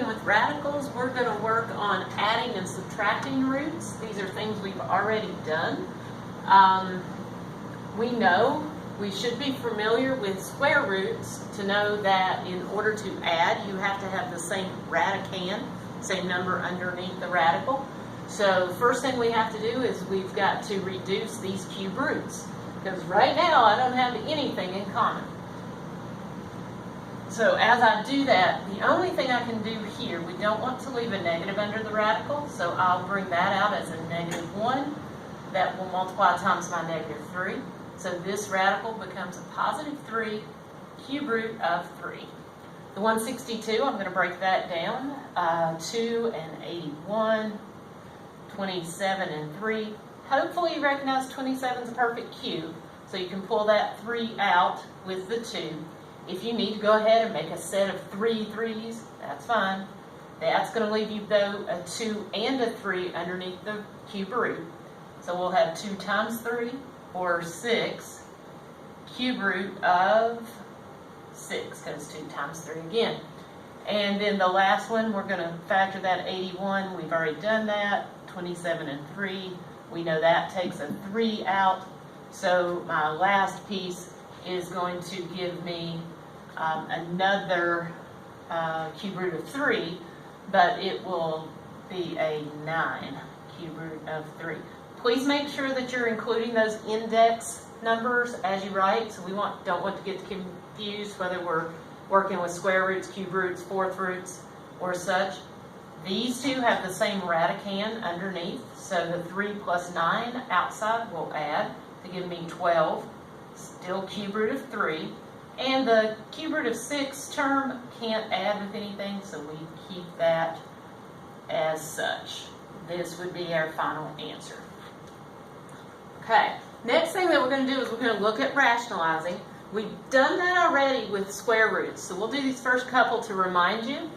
working with radicals, we're going to work on adding and subtracting roots. These are things we've already done. We know we should be familiar with square roots to know that in order to add, you have to have the same radicand, same number underneath the radical. So first thing we have to do is we've got to reduce these cube roots, because right now I don't have anything in common. So as I do that, the only thing I can do here, we don't want to leave a negative under the radical, so I'll bring that out as a -1. That will multiply times my -3. So this radical becomes a +3 cube root of 3. The 162, I'm going to break that down. 2 and 81, 27 and 3. Hopefully you recognize 27 is a perfect cube, so you can pull that 3 out with the 2. If you need to go ahead and make a set of 3 3s, that's fine. That's going to leave you, though, a 2 and a 3 underneath the cube root. So we'll have 2 times 3, or 6, cube root of 6, because 2 times 3 again. And then the last one, we're going to factor that 81. We've already done that. 27 and 3. We know that takes a 3 out. So my last piece is going to give me another cube root of 3, but it will be a 9 cube root of 3. Please make sure that you're including those index numbers as you write, so we don't want to get confused whether we're working with square roots, cube roots, fourth roots, or such. These two have the same radicand underneath, so the 3 plus 9 outside will add to give me 12, still cube root of 3. And the cube root of 6 term can't add with anything, so we keep that as such. This would be our final answer. Okay, next thing that we're going to do is we're going to look at rationalizing. We've done that already with square roots, so we'll do these first couple to remind you.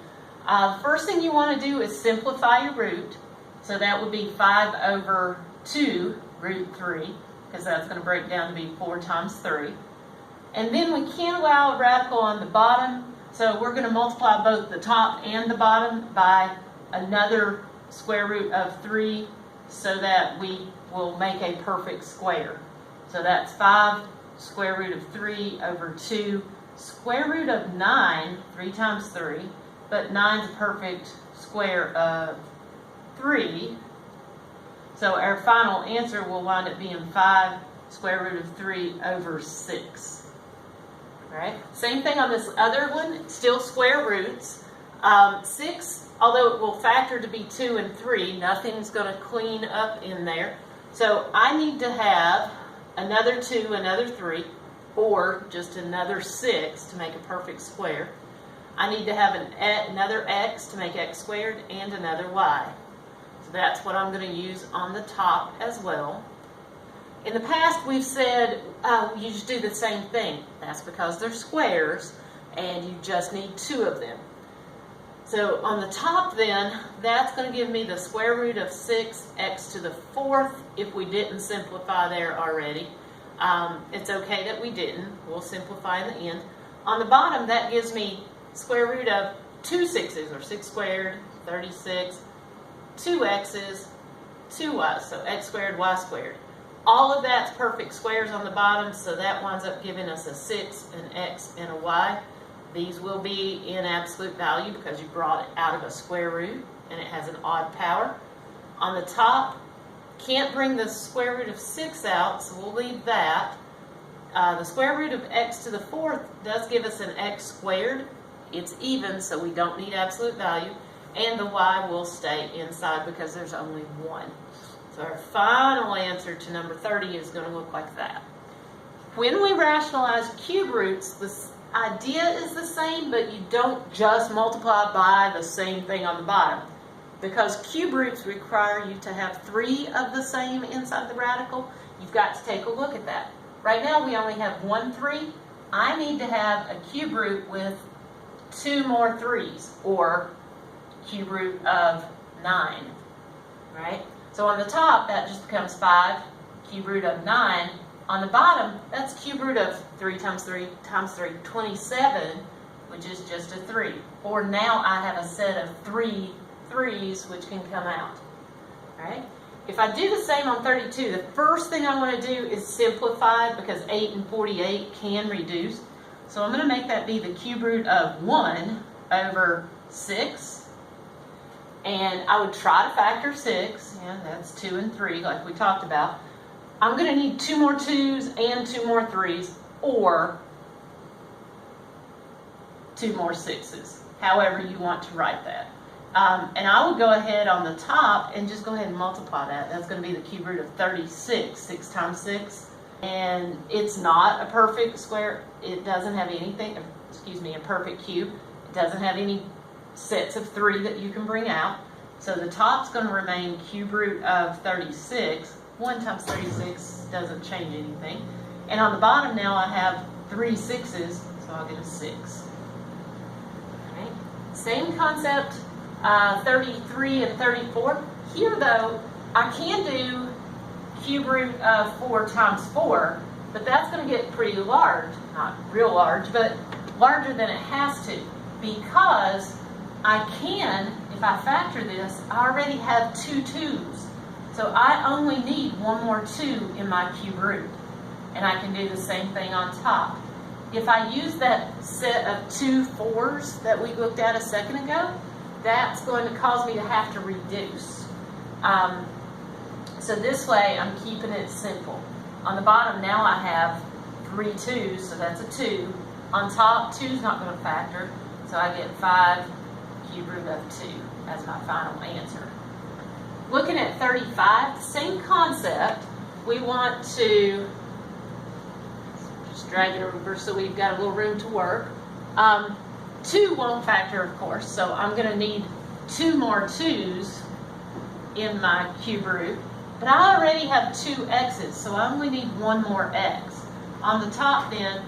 First thing you want to do is simplify your root, so that would be 5 over 2 root 3, because that's going to break down to be 4 times 3. And then we can't allow a radical on the bottom, so we're going to multiply both the top and the bottom by another square root of 3, so that we will make a perfect square. So that's 5 square root of 3 over 2 square root of 9, 3 times 3, but 9 is a perfect square of 3. So our final answer will wind up being 5 square root of 3 over 6. All right. Same thing on this other one, still square roots. 6, although it will factor to be 2 and 3, nothing's going to clean up in there. So I need to have another 2, another 3, or just another 6 to make a perfect square. I need to have another x to make x squared and another y. So that's what I'm going to use on the top as well. In the past we've said you just do the same thing. That's because they're squares and you just need 2 of them. So on the top then, that's going to give me the square root of 6x to the 4th if we didn't simplify there already. It's okay that we didn't. We'll simplify in the end. On the bottom, that gives me square root of 2 6's, or 6 squared, 36, 2 x's, 2 y's, so x squared, y squared. All of that's perfect squares on the bottom, so that winds up giving us a 6, an x, and a y. These will be in absolute value because you brought it out of a square root and it has an odd power. On the top, can't bring the square root of 6 out, so we'll leave that. The square root of x to the 4th does give us an x squared. It's even, so we don't need absolute value. And the y will stay inside because there's only 1. So our final answer to number 30 is going to look like that. When we rationalize cube roots, the idea is the same, but you don't just multiply by the same thing on the bottom. Because cube roots require you to have 3 of the same inside the radical, you've got to take a look at that. Right now we only have 1 3. I need to have a cube root with 2 more 3's, or cube root of 9, right? So on the top, that just becomes 5, cube root of 9. On the bottom, that's cube root of 3 times 3 times 3, 27, which is just a 3. Or now I have a set of 3 3's, which can come out. All right? If I do the same on 32, the first thing I want to do is simplify, because 8 and 48 can reduce. So I'm going to make that be the cube root of 1 over 6. And I would try to factor 6. Yeah, that's 2 and 3, like we talked about. I'm going to need 2 more 2's and 2 more 3's, or 2 more 6's, however you want to write that. And I will go ahead on the top and just go ahead and multiply that. That's going to be the cube root of 36, 6 times 6. And it's not a perfect square. It doesn't have anything, a perfect cube. It doesn't have any sets of 3 that you can bring out. So the top's going to remain cube root of 36. 1 times 36 doesn't change anything. And on the bottom now I have 3 6's, so I'll get a 6. Okay. Same concept. 33 and 34. Here though, I can do cube root of 4 times 4, but that's going to get pretty large. Not real large, but larger than it has to, because I can, if I factor this, I already have 2 2's. So I only need 1 more 2 in my cube root. And I can do the same thing on top. If I use that set of 2 4's that we looked at a second ago, that's going to cause me to have to reduce. So this way I'm keeping it simple. On the bottom now I have 3 2's, so that's a 2. On top, 2's not going to factor, so I get 5 cube root of 2 as my final answer. Looking at 35, same concept. We want to just drag it over so we've got a little room to work. 2 won't factor, of course, so I'm going to need 2 more 2's in my cube root. But I already have 2 x's, so I only need 1 more x. On the top then,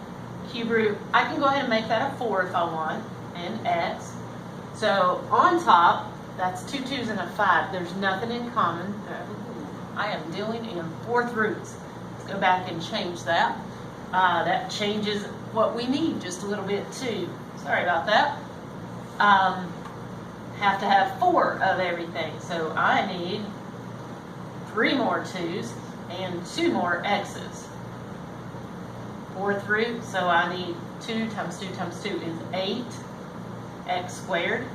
cube root, I can go ahead and make that a 4 if I want, and x. So on top, that's 2 2's and a 5. There's nothing in common. I am dealing in 4th roots. Let's go back and change that. That changes what we need just a little bit too. Sorry about that. Have to have 4 of everything. So I need 3 more 2's and 2 more x's. 4th root, so I need 2 times 2 times 2 is 8 x squared.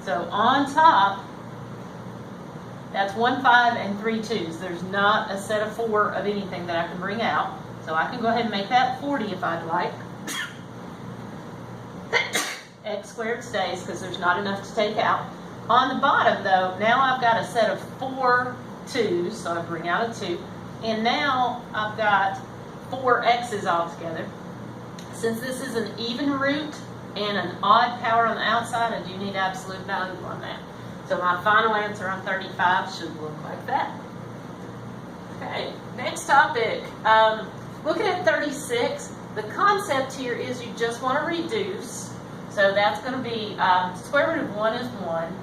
So on top, that's 1 5 and 3 2's. There's not a set of 4 of anything that I can bring out. So I can go ahead and make that 40 if I'd like. X squared stays because there's not enough to take out. On the bottom though, now I've got a set of 4 2's, so I bring out a 2. And now I've got 4 x's altogether. Since this is an even root and an odd power on the outside, I do need absolute value on that. So my final answer on 35 should look like that. Okay, next topic. Looking at 36, the concept here is you just want to reduce. So that's going to be, square root of 1 is 1.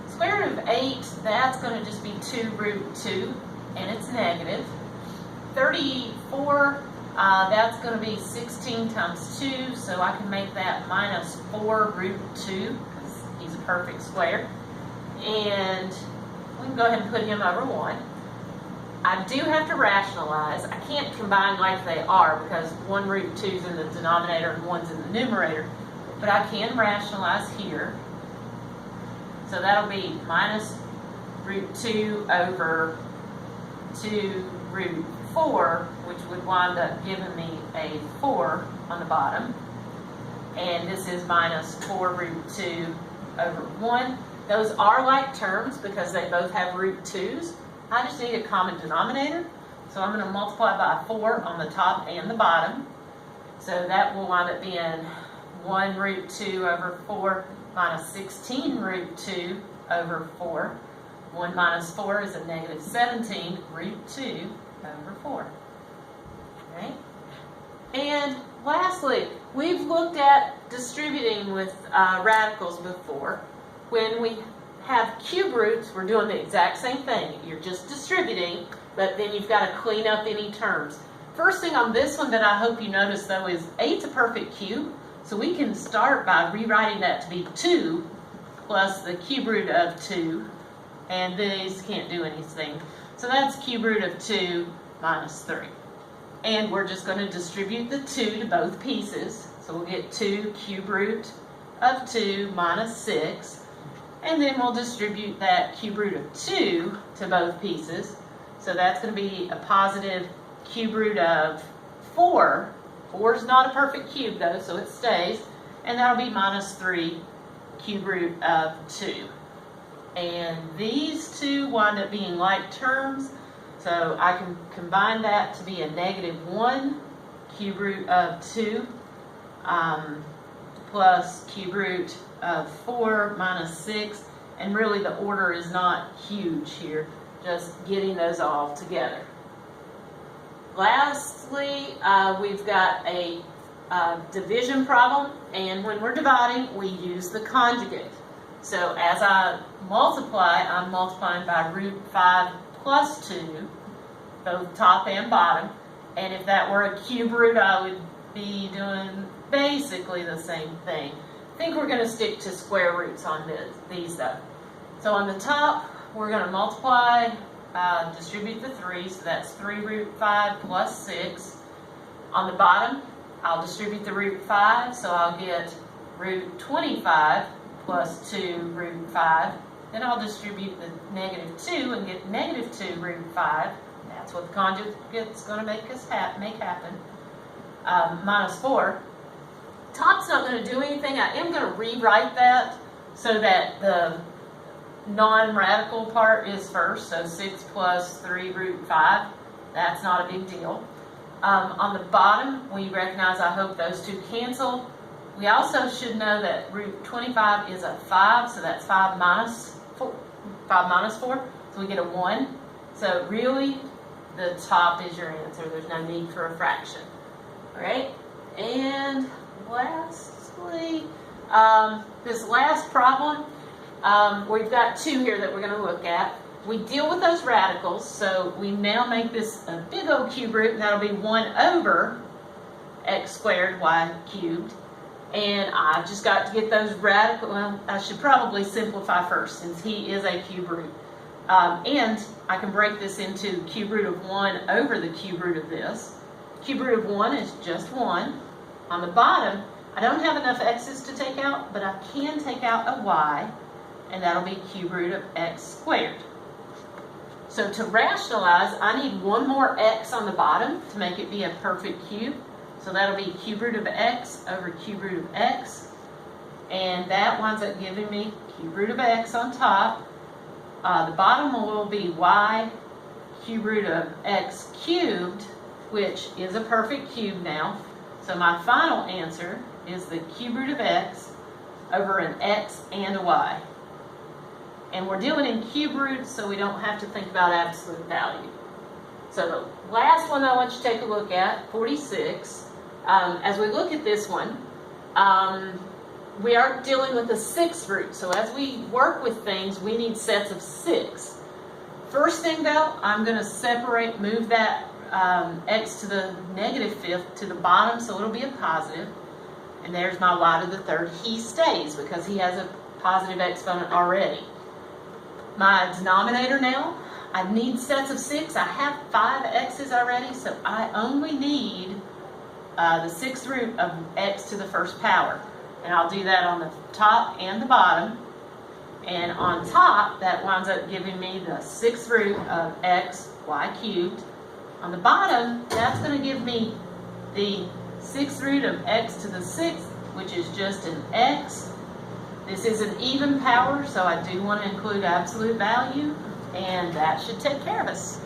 Square root of 8, that's going to just be 2 root 2, and it's negative. 34, that's going to be 16 times 2, so I can make that minus 4 root 2, because he's a perfect square. And we can go ahead and put him over 1. I do have to rationalize. I can't combine like they are, because 1 root 2 is in the denominator and 1's in the numerator. But I can rationalize here. So that'll be minus root 2 over 2 root 4, which would wind up giving me a 4 on the bottom. And this is minus 4 root 2 over 1. Those are like terms because they both have root 2's. I just need a common denominator. So I'm going to multiply by 4 on the top and the bottom. So that will wind up being 1 root 2 over 4 minus 16 root 2 over 4. 1 minus 4 is a negative 17 root 2 over 4. Okay? And lastly, we've looked at distributing with radicals before. When we have cube roots, we're doing the exact same thing. You're just distributing, but then you've got to clean up any terms. First thing on this one that I hope you notice though is 8's a perfect cube. So we can start by rewriting that to be 2 plus the cube root of 2, and these can't do anything. So that's cube root of 2 minus 3. And we're just going to distribute the 2 to both pieces. So we'll get 2 cube root of 2 minus 6. And then we'll distribute that cube root of 2 to both pieces. So that's going to be a positive cube root of 4. 4 is not a perfect cube though, so it stays. And that'll be minus 3 cube root of 2. And these two wind up being like terms. So I can combine that to be a negative 1 cube root of 2 plus cube root of 4 minus 6. And really the order is not huge here, just getting those all together. Lastly, we've got a division problem, and when we're dividing, we use the conjugate. So as I multiply, I'm multiplying by root 5 plus 2, both top and bottom. And if that were a cube root, I would be doing basically the same thing. I think we're going to stick to square roots on these though. So on the top, we're going to multiply, distribute the 3, so that's 3 root 5 plus 6. On the bottom, I'll distribute the root 5, so I'll get root 25 plus 2 root 5. Then I'll distribute the negative 2 and get negative 2 root 5. That's what the conjugate's going to make happen. Minus 4. Top's not going to do anything. I am going to rewrite that so that the non-radical part is first. So 6 plus 3 root 5. That's not a big deal. On the bottom, we recognize, I hope those two cancel. We also should know that root 25 is a 5, so that's 5 minus 4. So we get a 1. So really, the top is your answer. There's no need for a fraction. All right, and lastly, this last problem, we've got 2 here that we're going to look at. We deal with those radicals, so we now make this a big old cube root, and that'll be 1 over x squared y cubed. And I've just got to get those radicals. Well, I should probably simplify first since he is a cube root. And I can break this into cube root of 1 over the cube root of this. Cube root of 1 is just 1. On the bottom, I don't have enough x's to take out, but I can take out a y, and that'll be cube root of x squared. So to rationalize, I need one more x on the bottom to make it be a perfect cube. So that'll be cube root of x over cube root of x. And that winds up giving me cube root of x on top. The bottom will be y cube root of x cubed, which is a perfect cube now. So my final answer is the cube root of x over an x and a y. And we're dealing in cube roots, so we don't have to think about absolute value. So the last one I want you to take a look at, 46. As we look at this one, we are dealing with a 6th root. So as we work with things, we need sets of 6. First thing though, I'm going to separate, move that x to the negative 5th to the bottom, so it'll be a positive. And there's my y to the 3rd. He stays because he has a positive exponent already. My denominator now, I need sets of 6. I have 5 x's already, so I only need the 6th root of x to the 1st power. And I'll do that on the top and the bottom. And on top, that winds up giving me the 6th root of x, y cubed. On the bottom, that's going to give me the 6th root of x to the 6th, which is just an x. This is an even power, so I do want to include absolute value, and that should take care of us.